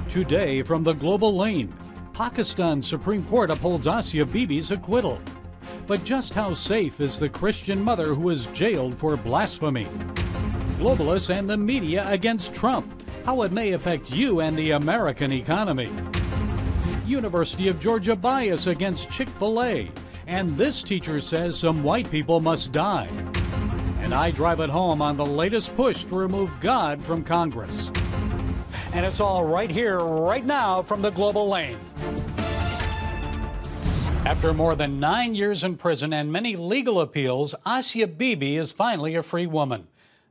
Today from the global lane, Pakistan's Supreme Court upholds Asia Bibi's acquittal. But just how safe is the Christian mother who was jailed for blasphemy? Globalists and the media against Trump, how it may affect you and the American economy. University of Georgia bias against Chick-fil-A, and this teacher says some white people must die. And I drive it home on the latest push to remove God from Congress. And it's all right here, right now, from the global lane. After more than 9 years in prison and many legal appeals, Asia Bibi is finally a free woman.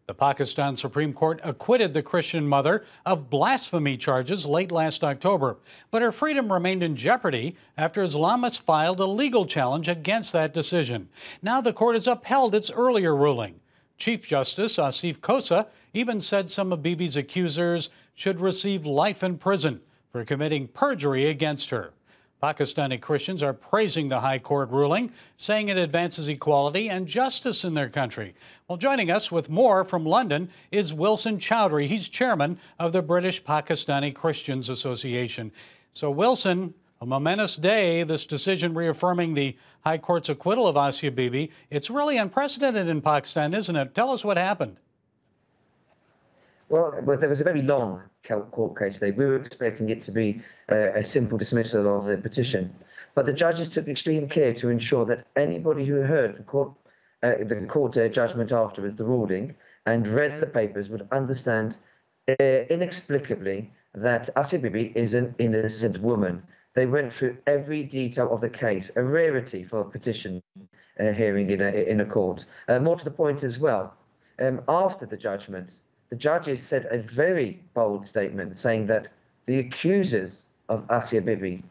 The Pakistan Supreme Court acquitted the Christian mother of blasphemy charges late last October, but her freedom remained in jeopardy after Islamists filed a legal challenge against that decision. Now the court has upheld its earlier ruling. Chief Justice Asif Khosa even said some of Bibi's accusers should receive life in prison for committing perjury against her. Pakistani Christians are praising the High Court ruling, saying it advances equality and justice in their country. Well, joining us with more from London is Wilson Chowdhury. He's chairman of the British Pakistani Christians Association. So, Wilson, a momentous day, this decision reaffirming the High Court's acquittal of Asia Bibi. It's really unprecedented in Pakistan, isn't it? Tell us what happened. Well, there was a very long court case today. We were expecting it to be a simple dismissal of the petition. But the judges took extreme care to ensure that anybody who heard the court judgment afterwards, the ruling, and read the papers would understand inexplicably that Asia Bibi is an innocent woman. They went through every detail of the case, a rarity for a petition hearing in a court. More to the point as well, after the judgment, the judges said a very bold statement saying that the accusers of Asia Bibi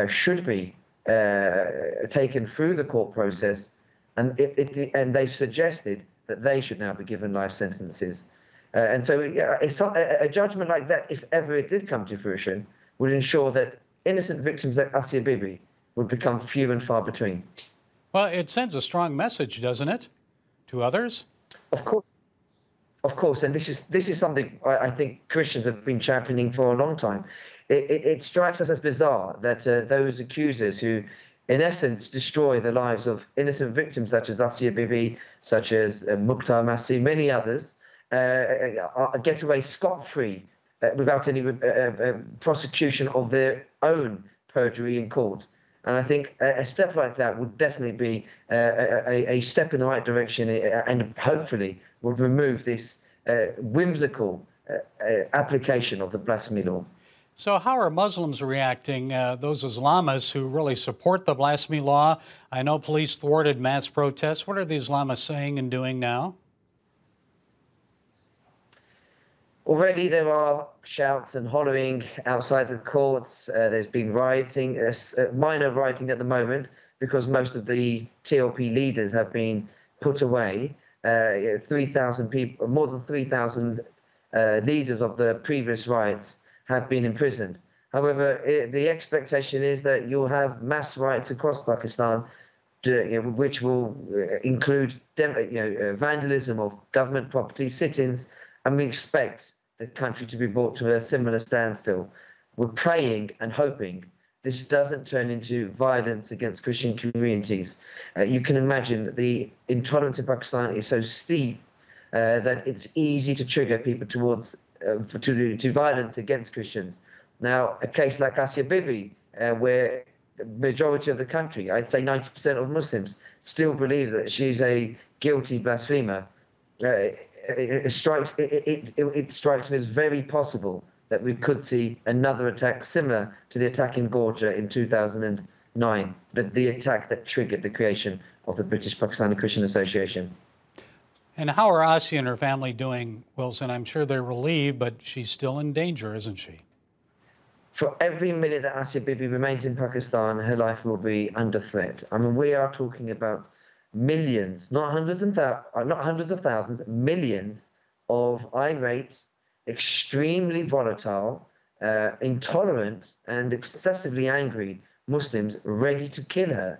should be taken through the court process, and they've suggested that they should now be given life sentences. And so a judgment like that, if ever it did come to fruition, would ensure that innocent victims like Asia Bibi would become few and far between. Well, it sends a strong message, doesn't it, to others? Of course. Of course, and this is something I think Christians have been championing for a long time. It strikes us as bizarre that those accusers who, in essence, destroy the lives of innocent victims such as Asia Bibi, such as Mukhtar Masih, many others, get away scot-free without any prosecution of their own perjury in court. And I think a step like that would definitely be a step in the right direction, and hopefully would remove this whimsical application of the blasphemy law. So how are Muslims reacting, those Islamists who really support the blasphemy law? I know police thwarted mass protests. What are the Islamists saying and doing now? Already there are shouts and hollering outside the courts. There's been rioting, minor rioting at the moment, because most of the TLP leaders have been put away. 3,000 people, more than 3,000 leaders of the previous riots have been imprisoned. However, the expectation is that you'll have mass riots across Pakistan, which will include vandalism of government property, sit-ins, and we expect the country to be brought to a similar standstill. We're praying and hoping this doesn't turn into violence against Christian communities. You can imagine that the intolerance in Pakistan is so steep that it's easy to trigger people towards to violence against Christians. Now, a case like Asia Bibi, where the majority of the country, I'd say 90% of Muslims, still believe that she's a guilty blasphemer, it strikes me as very possible that we could see another attack similar to the attack in Georgia in 2009, the attack that triggered the creation of the British Pakistani Christian Association. And how are Asia and her family doing, Wilson? I'm sure they're relieved, but she's still in danger, isn't she? For every minute that Asia Bibi remains in Pakistan, her life will be under threat. I mean, we are talking about millions, not hundreds of thousands, millions of irate, extremely volatile, intolerant, and excessively angry Muslims ready to kill her.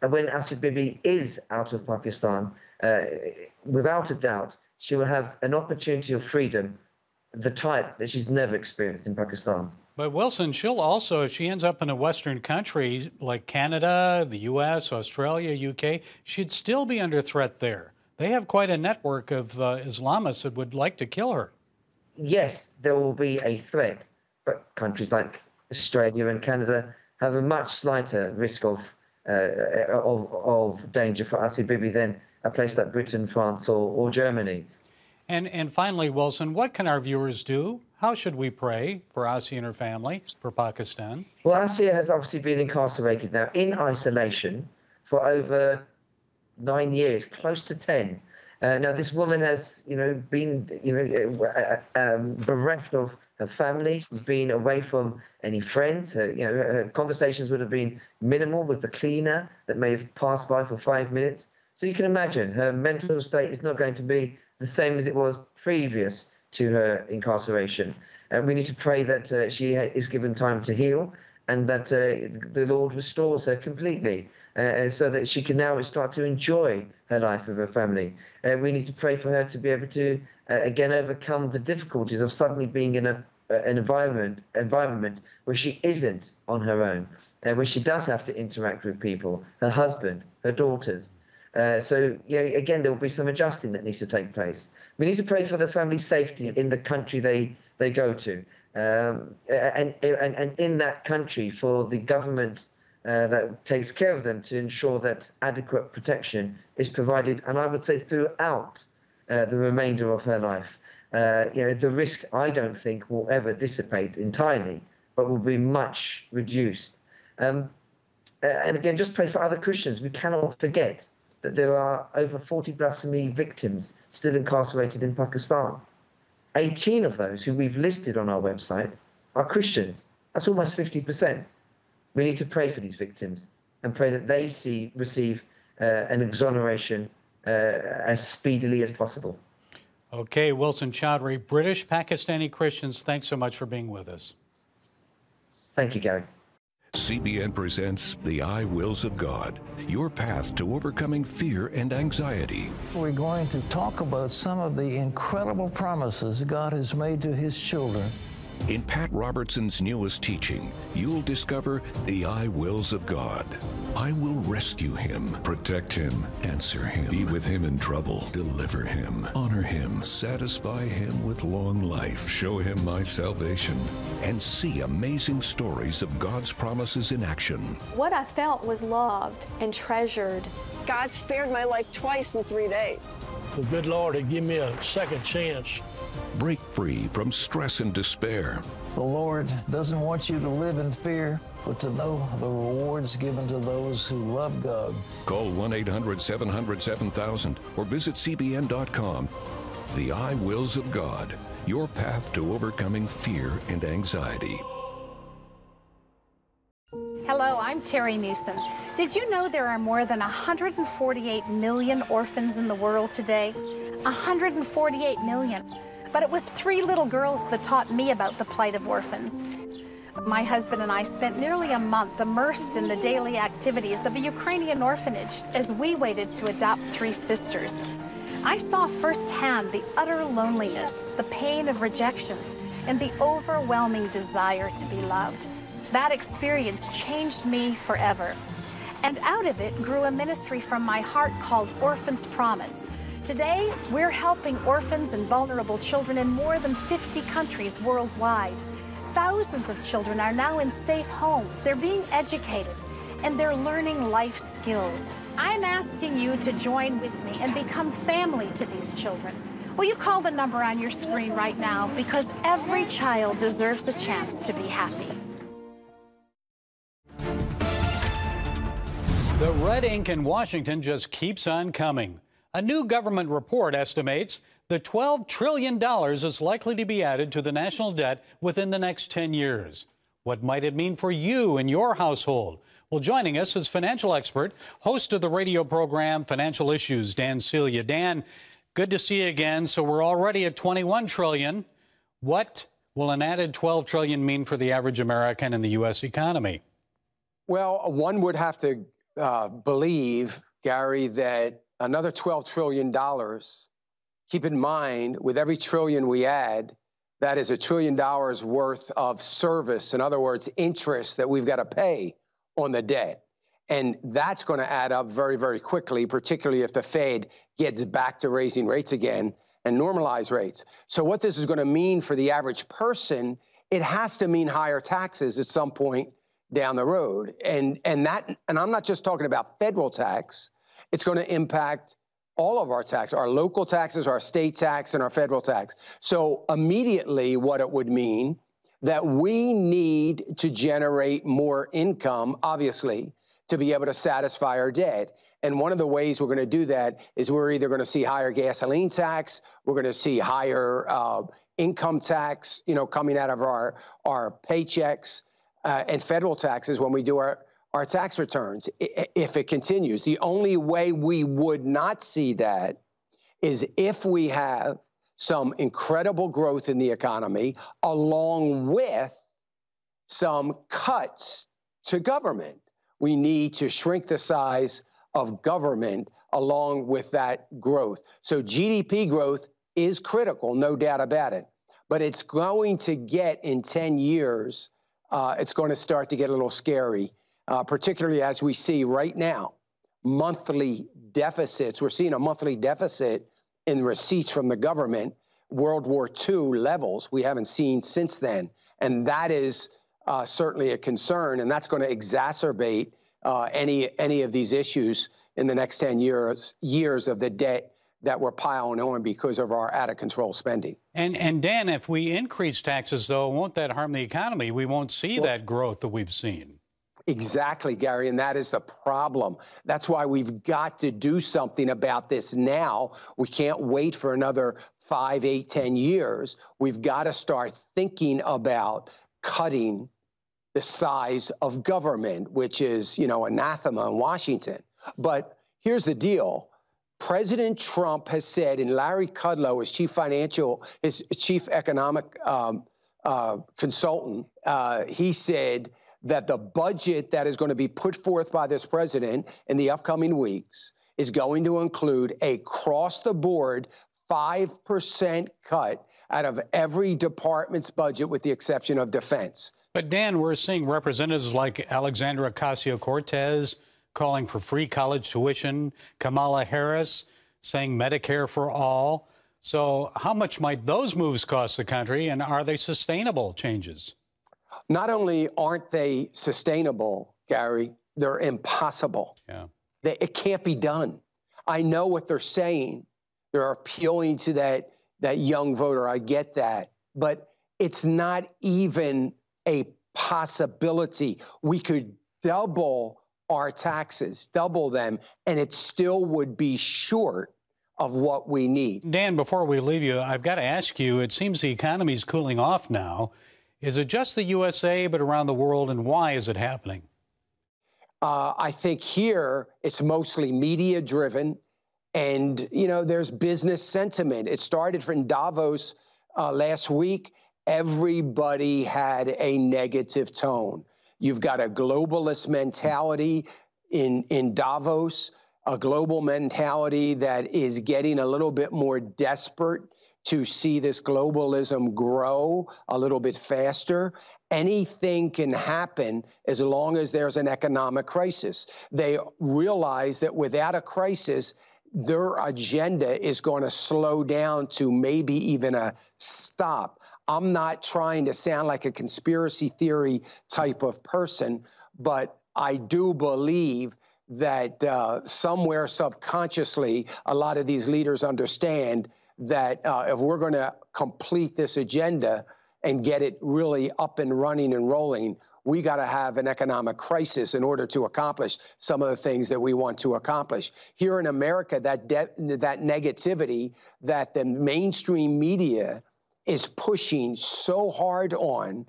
When Asia Bibi is out of Pakistan, without a doubt, she will have an opportunity of freedom the type that she's never experienced in Pakistan. But Wilson, she'll also, if she ends up in a Western country like Canada, the U.S., Australia, UK, she'd still be under threat there. They have quite a network of Islamists that would like to kill her. Yes, there will be a threat, but countries like Australia and Canada have a much slighter risk of danger for Asia Bibi than a place like Britain, France, or Germany. And finally, Wilson, what can our viewers do? How should we pray for Asia and her family, for Pakistan? Well, Asia has obviously been incarcerated now in isolation for over 9 years, close to 10. Now, this woman has, been, bereft of her family. She's been away from any friends. Her conversations would have been minimal with the cleaner that may have passed by for 5 minutes. So you can imagine her mental state is not going to be the same as it was previous to her incarceration. And we need to pray that she is given time to heal and that the Lord restores her completely so that she can now start to enjoy her life with her family. We need to pray for her to be able to, again, overcome the difficulties of suddenly being in an environment where she isn't on her own, where she does have to interact with people, her husband, her daughters. Again, there will be some adjusting that needs to take place. We need to pray for the family's safety in the country they go to, and in that country for the government that takes care of them to ensure that adequate protection is provided, and I would say throughout the remainder of her life. The risk, I don't think, will ever dissipate entirely, but will be much reduced. And again, just pray for other Christians. We cannot forget that there are over 40 blasphemy victims still incarcerated in Pakistan. 18 of those who we've listed on our website are Christians. That's almost 50%. We need to pray for these victims and pray that they receive an exoneration as speedily as possible. Okay, Wilson Chowdhury, British Pakistani Christians, thanks so much for being with us. Thank you, Gary. CBN presents The I Wills of God, your path to overcoming fear and anxiety. We're going to talk about some of the incredible promises God has made to His children. In Pat Robertson's newest teaching, you'll discover the I Wills of God. I will rescue him, protect him, answer him, be with him in trouble, deliver him, honor him, satisfy him with long life, show him my salvation, and see amazing stories of God's promises in action. What I felt was loved and treasured. God spared my life twice in 3 days. The good Lord had given me a second chance. Break free from stress and despair. The Lord doesn't want you to live in fear, but to know the rewards given to those who love God. Call 1-800-700-7000 or visit cbn.com. The I Wills of God, your path to overcoming fear and anxiety. Hello, I'm Terry Newsom. Did you know there are more than 148 million orphans in the world today? 148 million. But it was 3 little girls that taught me about the plight of orphans. My husband and I spent nearly a month immersed in the daily activities of a Ukrainian orphanage as we waited to adopt 3 sisters. I saw firsthand the utter loneliness, the pain of rejection, and the overwhelming desire to be loved. That experience changed me forever. And out of it grew a ministry from my heart called Orphan's Promise. Today, we're helping orphans and vulnerable children in more than 50 countries worldwide. Thousands of children are now in safe homes. They're being educated, and they're learning life skills. I'm asking you to join with me and become family to these children. Will you call the number on your screen right now? Because every child deserves a chance to be happy. The red ink in Washington just keeps on coming. A new government report estimates that $12 trillion is likely to be added to the national debt within the next 10 years. What might it mean for you and your household? Well, joining us is financial expert, host of the radio program Financial Issues, Dan Celia. Dan, good to see you again. So we're already at $21 trillion. What will an added $12 trillion mean for the average American and the U.S. economy? Well, one would have to believe, Gary, that another $12 trillion, keep in mind, with every trillion we add, That is $1 trillion worth of service, in other words, interest that we've got to pay on the debt. And that's going to add up very, very quickly, particularly if the Fed gets back to raising rates again and normalize rates. So what this is going to mean for the average person, it has to mean higher taxes at some point down the road. And I'm not just talking about federal tax. It's going to impact all of our tax, our local taxes, our state tax, and our federal tax. So immediately what it would mean that we need to generate more income, obviously, to be able to satisfy our debt. And one of the ways we're going to do that is we're either going to see higher gasoline tax, we're going to see higher income tax, coming out of our paychecks, and federal taxes when we do our tax returns, if it continues. The only way we would not see that is if we have some incredible growth in the economy, along with some cuts to government. We need to shrink the size of government along with that growth. So GDP growth is critical, no doubt about it. But it's going to get, in 10 years, it's going to start to get a little scary, particularly as we see right now monthly deficits. We're seeing a monthly deficit in receipts from the government, World War II levels we haven't seen since then. And that is certainly a concern, and that's going to exacerbate any of these issues in the next 10 years of the debt that we're piling on because of our out-of-control spending. And Dan, if we increase taxes, though, won't that harm the economy? We won't see that growth that we've seen. Exactly, Gary, and that is the problem. That's why we've got to do something about this now. We can't wait for another 5, 8, 10 years. We've got to start thinking about cutting the size of government, which is, anathema in Washington. But here's the deal. President Trump has said, and Larry Kudlow, his chief economic consultant, he said that the budget that is going to be put forth by this president in the upcoming weeks is going to include a cross-the-board 5% cut out of every department's budget with the exception of defense. But, Dan, we're seeing representatives like Alexandria Ocasio-Cortez calling for free college tuition, Kamala Harris saying Medicare for all. So how much might those moves cost the country, and are they sustainable changes? Not only aren't they sustainable, Gary, they're impossible. Yeah. It can't be done. I know what they're saying. They're appealing to that young voter. I get that. But it's not even a possibility. We could double our taxes, double them, and it still would be short of what we need. Dan, before we leave you, I've got to ask you, it seems the economy's cooling off now. Is it just the USA, but around the world, and why is it happening? I think here it's mostly media-driven, and, there's business sentiment. It started from Davos last week. Everybody had a negative tone. You've got a globalist mentality in Davos, a global mentality that is getting a little bit more desperate to see this globalism grow a little bit faster. Anything can happen as long as there's an economic crisis. They realize that without a crisis, their agenda is going to slow down to maybe even a stop. I'm not trying to sound like a conspiracy theory type of person, but I do believe that somewhere subconsciously, a lot of these leaders understand that if we're going to complete this agenda and get it really up and running and rolling, we got to have an economic crisis in order to accomplish some of the things that we want to accomplish. Here in America, that negativity that the mainstream media is pushing so hard on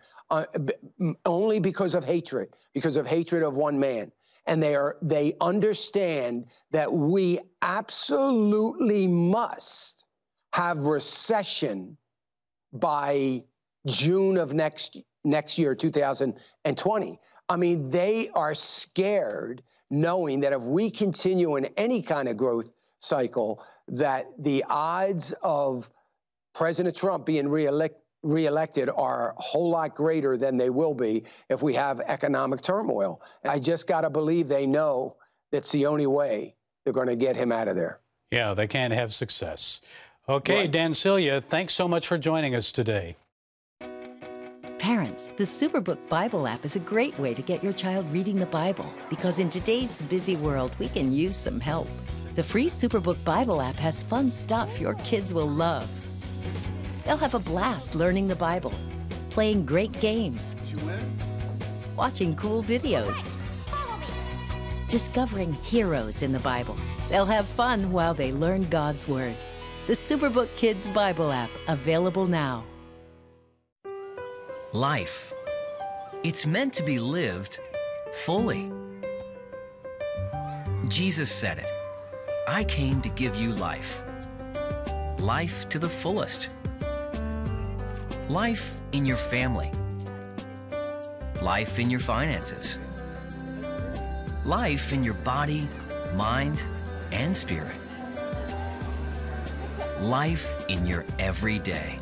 only because of hatred of one man. And they understand that we absolutely must have recession by June of next year, 2020. I mean, they are scared, knowing that if we continue in any kind of growth cycle, that the odds of President Trump being reelected are a whole lot greater than they will be if we have economic turmoil. I just got to believe they know that's the only way they're going to get him out of there. Yeah, they can't have success. Okay, Right. Dan Celia, thanks so much for joining us today. Parents, the Superbook Bible app is a great way to get your child reading the Bible because in today's busy world, we can use some help. The free Superbook Bible app has fun stuff your kids will love. They'll have a blast learning the Bible, playing great games, watching cool videos, discovering heroes in the Bible. They'll have fun while they learn God's Word. The Superbook Kids Bible app, available now. Life. It's meant to be lived fully. Jesus said it. I came to give you life. Life to the fullest. Life in your family. Life in your finances. Life in your body, mind, and spirit. Life in your everyday.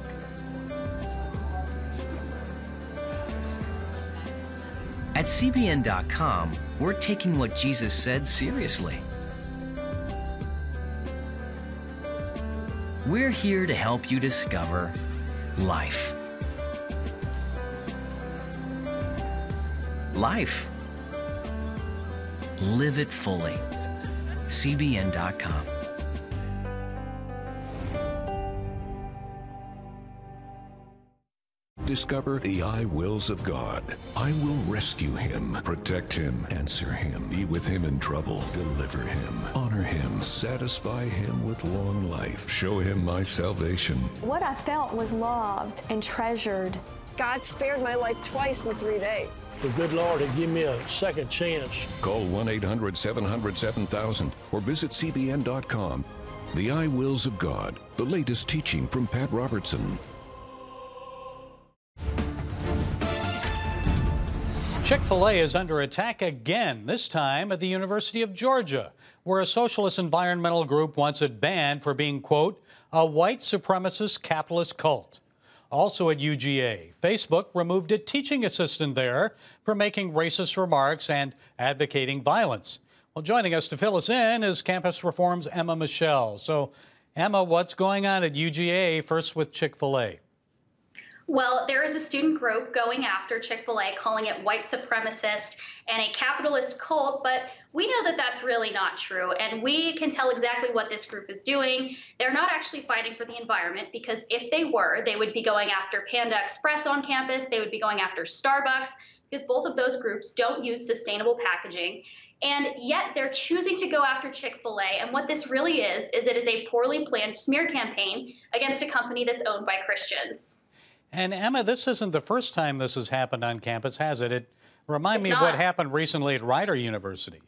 At CBN.com, we're taking what Jesus said seriously. We're here to help you discover life. Life. Live it fully. CBN.com. Discover the I wills of God. I will rescue him, protect him, answer him, be with him in trouble, deliver him, honor him, satisfy him with long life, show him my salvation. What I felt was loved and treasured. God spared my life twice in 3 days. The good Lord had given me a second chance. Call 1-800-700-7000 or visit CBN.com. The I wills of God, the latest teaching from Pat Robertson. Chick-fil-A is under attack again, this time at the University of Georgia, where a socialist environmental group wants it banned for being, quote, a white supremacist capitalist cult. Also at UGA, Facebook removed a teaching assistant there for making racist remarks and advocating violence. Well, joining us to fill us in is Campus Reform's Emma Michelle. So, Emma, what's going on at UGA, first with Chick-fil-A? Well, there is a student group going after Chick-fil-A, calling it white supremacist and a capitalist cult, but we know that that's really not true, and we can tell exactly what this group is doing. They're not actually fighting for the environment, because if they were, they would be going after Panda Express on campus, they would be going after Starbucks, because both of those groups don't use sustainable packaging. And yet they're choosing to go after Chick-fil-A, and what this really is it is a poorly planned smear campaign against a company that's owned by Christians. And Emma, this isn't the first time this has happened on campus, has it? Remind me of what happened recently at Rider University.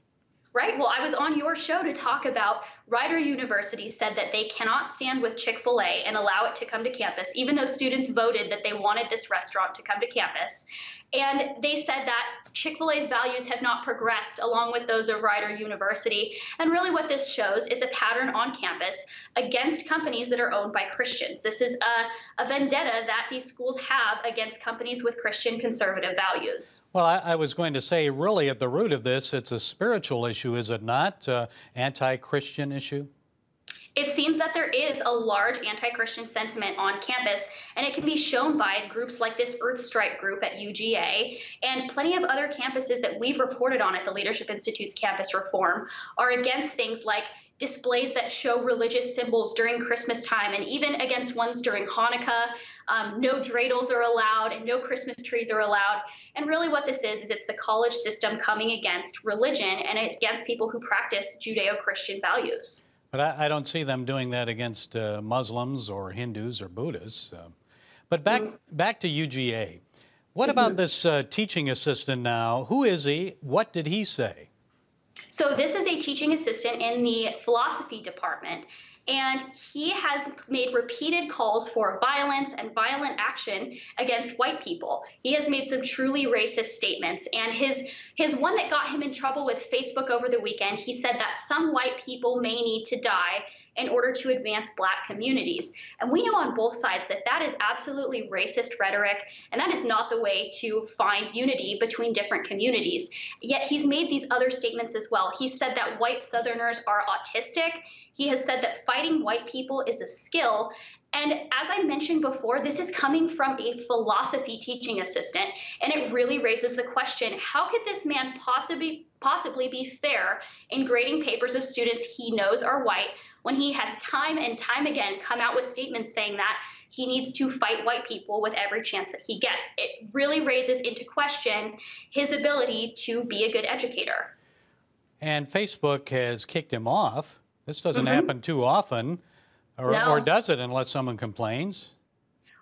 Right. Well, I was on your show to talk about Rider University said that they cannot stand with Chick-fil-A and allow it to come to campus, even though students voted that they wanted this restaurant to come to campus. And they said that Chick-fil-A's values have not progressed along with those of Rider University. And really what this shows is a pattern on campus against companies that are owned by Christians. This is a vendetta that these schools have against companies with Christian conservative values. Well, I was going to say, really, at the root of this, it's a spiritual issue, is it not? Anti-Christian issue? It seems that there is a large anti-Christian sentiment on campus, and it can be shown by groups like this Earth Strike group at UGA, and plenty of other campuses that we've reported on at the Leadership Institute's Campus Reform are against things like displays that show religious symbols during Christmas time, and even against ones during Hanukkah. No dreidels are allowed and no Christmas trees are allowed. And really what this is it's the college system coming against religion and against people who practice Judeo-Christian values. But I don't see them doing that against Muslims or Hindus or Buddhists. But back to UGA. What about this teaching assistant now? Who is he? What did he say? So this is a teaching assistant in the philosophy department, and he has made repeated calls for violence and violent action against white people. He has made some truly racist statements, and his one that got him in trouble with Facebook over the weekend, he said that some white people may need to die in order to advance Black communities. And we know on both sides that that is absolutely racist rhetoric, and that is not the way to find unity between different communities. Yet he's made these other statements as well. He said that white Southerners are autistic. He has said that fighting white people is a skill. And as I mentioned before, this is coming from a philosophy teaching assistant, and it really raises the question, how could this man possibly be fair in grading papers of students he knows are white when he has time and time again come out with statements saying that he needs to fight white people with every chance that he gets? It really raises into question his ability to be a good educator. And Facebook has kicked him off. This doesn't happen too often. Or does it, unless someone complains?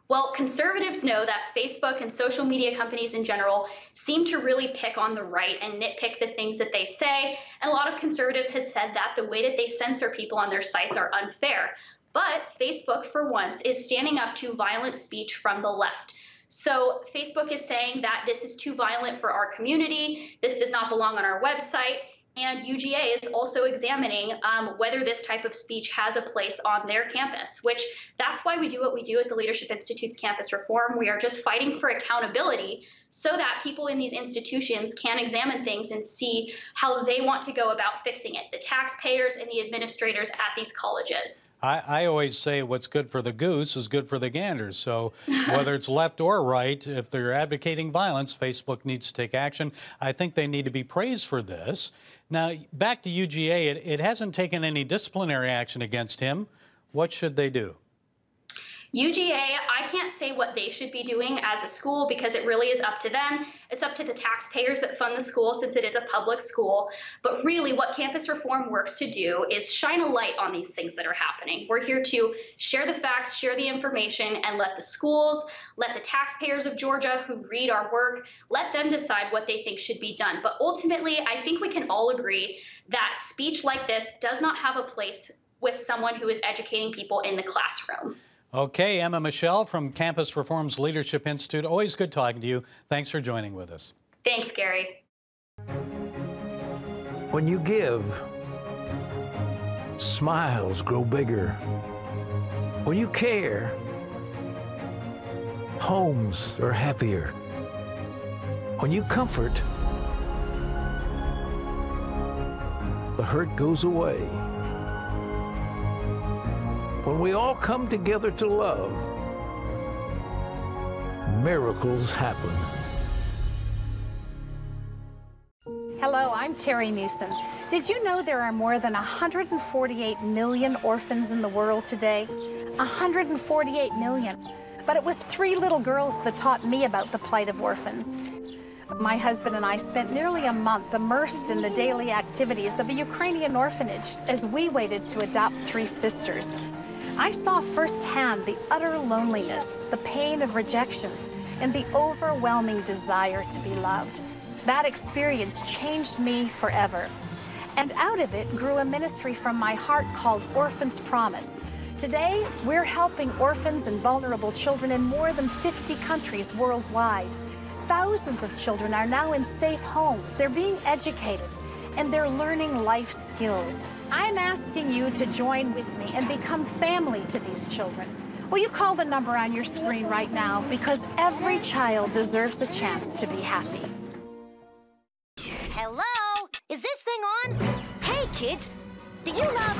Well, conservatives know that Facebook and social media companies in general seem to really pick on the right and nitpick the things that they say. And a lot of conservatives have said that the way that they censor people on their sites are unfair. But Facebook, for once, is standing up to violent speech from the left. So Facebook is saying that this is too violent for our community. This does not belong on our website. And UGA is also examining whether this type of speech has a place on their campus, which that's why we do what we do at the Leadership Institute's campus reform. We are just fighting for accountability so that people in these institutions can examine things and see how they want to go about fixing it, the taxpayers and the administrators at these colleges. I always say what's good for the goose is good for the gander. So whether it's left or right, if they're advocating violence, Facebook needs to take action. I think they need to be praised for this. Now, back to UGA, it hasn't taken any disciplinary action against him. What should they do? UGA, I can't say what they should be doing as a school because it really is up to them. It's up to the taxpayers that fund the school since it is a public school. But really what campus reform works to do is shine a light on these things that are happening. We're here to share the facts, share the information, and let the schools, let the taxpayers of Georgia who read our work, let them decide what they think should be done. But ultimately, I think we can all agree that speech like this does not have a place with someone who is educating people in the classroom. Okay, Emma Michelle from Campus Reform's Leadership Institute. Always good talking to you. Thanks for joining with us. Thanks, Gary. When you give, smiles grow bigger. When you care, homes are happier. When you comfort, the hurt goes away. When we all come together to love, miracles happen. Hello, I'm Terry Newsom. Did you know there are more than 148 million orphans in the world today? 148 million. But it was 3 little girls that taught me about the plight of orphans. My husband and I spent nearly a month immersed in the daily activities of a Ukrainian orphanage as we waited to adopt 3 sisters. I saw firsthand the utter loneliness, the pain of rejection, and the overwhelming desire to be loved. That experience changed me forever. And out of it grew a ministry from my heart called Orphans Promise. Today, we're helping orphans and vulnerable children in more than 50 countries worldwide. Thousands of children are now in safe homes. They're being educated, and they're learning life skills. I'm asking you to join with me and become family to these children. Will you call the number on your screen right now? Because every child deserves a chance to be happy. Hello? Is this thing on? Hey, kids, do you love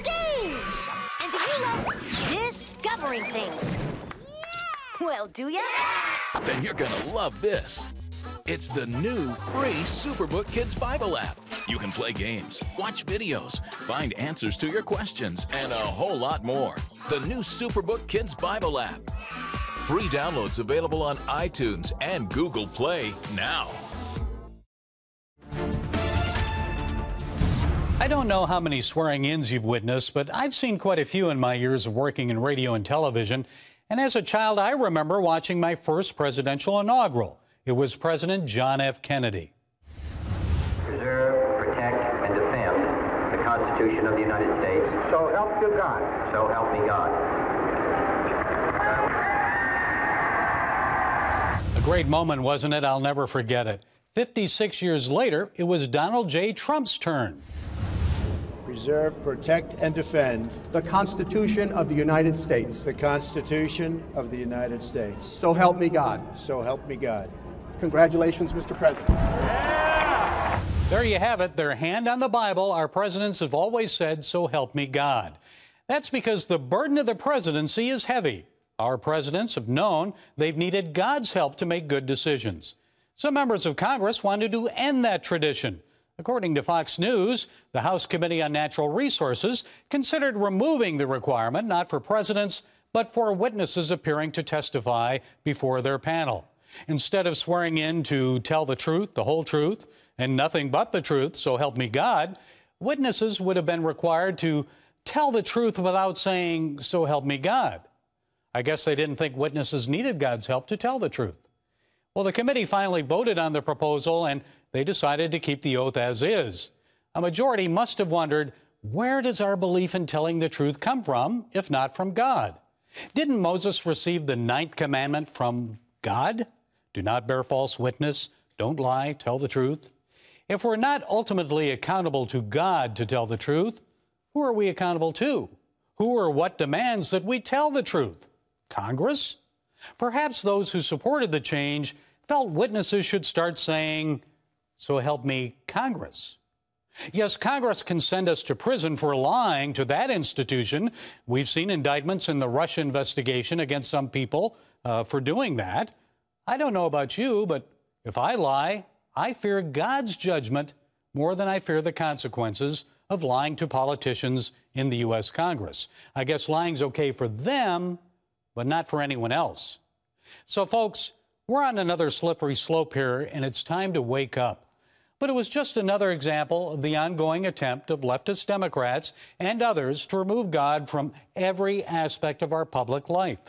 games? And do you love discovering things? Well, do ya? Then you're gonna love this. It's the new free Superbook Kids Bible app. You can play games, watch videos, find answers to your questions, and a whole lot more. The new Superbook Kids Bible app. Free downloads available on iTunes and Google Play now. I don't know how many swearing-ins you've witnessed, but I've seen quite a few in my years of working in radio and television. And as a child, I remember watching my first presidential inaugural. It was President John F. Kennedy. Preserve, protect, and defend the Constitution of the United States. So help you God. So help me God. A great moment, wasn't it? I'll never forget it. 56 years later, it was Donald J. Trump's turn. preserve, protect, and defend the Constitution of the United States. The Constitution of the United States. So help me God. So help me God. Congratulations, Mr. President. There you have it. Their hand on the Bible. Our presidents have always said, so help me God. That's because the burden of the presidency is heavy. Our presidents have known they've needed God's help to make good decisions. Some members of Congress wanted to end that tradition. According to Fox News, the House Committee on Natural Resources considered removing the requirement not for presidents, but for witnesses appearing to testify before their panel. Instead of swearing in to tell the truth, the whole truth, and nothing but the truth, so help me God, witnesses would have been required to tell the truth without saying, so help me God. I guess they didn't think witnesses needed God's help to tell the truth. Well, the committee finally voted on the proposal, and they decided to keep the oath as is. A majority must have wondered, where does our belief in telling the truth come from, if not from God? Didn't Moses receive the 9th commandment from God? Do not bear false witness, don't lie, tell the truth. If we're not ultimately accountable to God to tell the truth, who are we accountable to? Who or what demands that we tell the truth? Congress? Perhaps those who supported the change felt witnesses should start saying, so help me, Congress. Yes, Congress can send us to prison for lying to that institution. We've seen indictments in the Russia investigation against some people for doing that. I don't know about you, but if I lie, I fear God's judgment more than I fear the consequences of lying to politicians in the U.S. Congress. I guess lying's okay for them, but not for anyone else. So, folks, we're on another slippery slope here, and it's time to wake up. But it was just another example of the ongoing attempt of leftist Democrats and others to remove God from every aspect of our public life.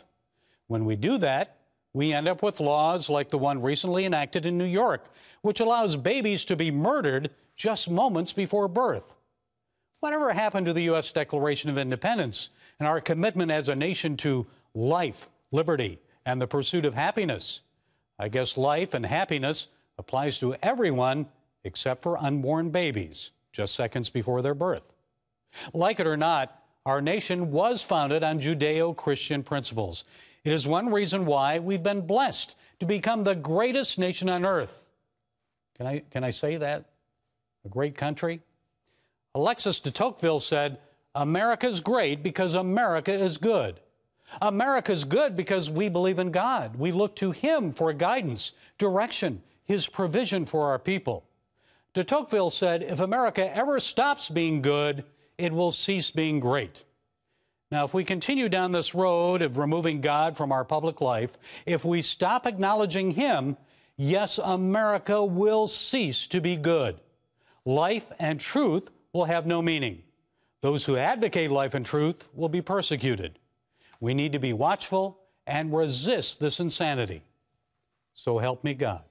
When we do that, we end up with laws like the one recently enacted in New York, which allows babies to be murdered just moments before birth. Whatever happened to the U.S. Declaration of Independence and our commitment as a nation to life, liberty, and the pursuit of happiness? I guess life and happiness applies to everyone except for unborn babies, just seconds before their birth. Like it or not, our nation was founded on Judeo-Christian principles. It is one reason why we've been blessed to become the greatest nation on earth. Can I say that? A great country? Alexis de Tocqueville said, America's great because America is good. America's good because we believe in God. We look to Him for guidance, direction, His provision for our people. De Tocqueville said, if America ever stops being good, it will cease being great. Now, if we continue down this road of removing God from our public life, if we stop acknowledging Him, yes, America will cease to be good. Life and truth will have no meaning. Those who advocate life and truth will be persecuted. We need to be watchful and resist this insanity. So help me God.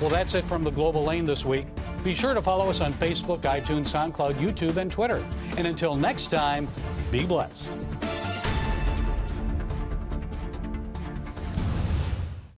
Well, that's it from the Global Lane this week. Be sure to follow us on Facebook, iTunes, SoundCloud, YouTube, and Twitter. And until next time, be blessed.